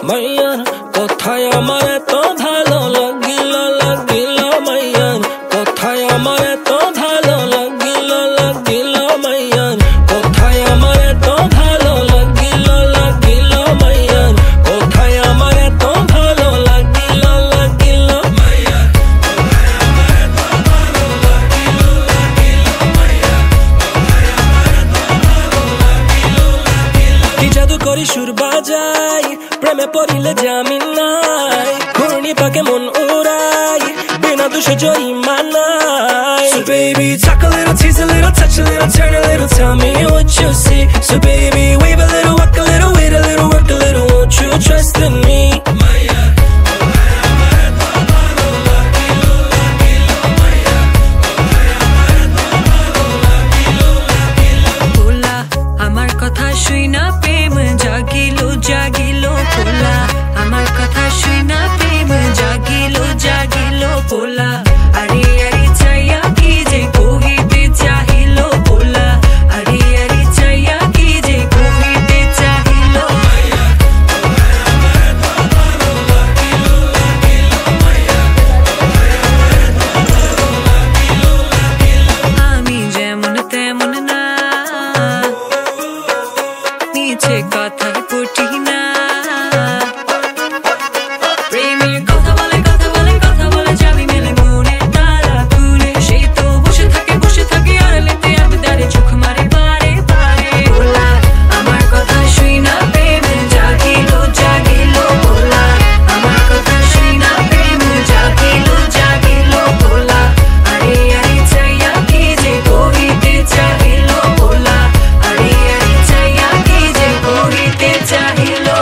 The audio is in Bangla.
মাইয়ার কথায় আমার এত ভালো লাগিল লাগিল মাইয়ার কথায় আমার এত ভালো লাগিল লাগিল মাইয়ার কথায় আমার এত ভালো লাগিল লাগিল মাইয়ার কথায় আমার এত ভালো লাগিল লাগিল মাইয়ার কথায় আমার এত ভালো লাগিল লাগিল মাইয়ার কথায় আমার এত ভালো লাগিল লাগিল কি জাদু করি সুর বাজাই প্রেমে পড়িলে জামিন নাই ঘূর্ণি পাকে মন উড়াই বিনা দোষে জরিমানা নাই So baby talk a little, tease a little, touch a little, turn a little, tell me what you see. So baby wave a little, walk a little, wait a little, work a little, won't you trust in me? আমার কথা শুই না প্রেম জাগিলো জাগিলো পোলা আমার কথা শুই না প্রেম জাগিলো জাগিলো পোলা আরে আরে চাইয়া কি যে কহিতে চাহিলো পোলা আরে আরে চাইয়া কি যে কহিতে চাহিলো আমি যেমন তেমন না নিচে কথা পটি না প্রেমের কথা বলে যাবি মেলে মনে তারা তুলে সে তো বসে থাকে আড়ালেতে আবদারে চোখ মারে বারে বারে বলা আমার কথা শুই না প্রেম জাগিলো জাগিলো বলা আমার কথা শুই না প্রেম জাগিলো জাগিলো বলা আরে আরে চাইয়া কি যে কহিতে চাহিলো বলা আরে আরে চাইয়া কি যে কহিতে চাহিলো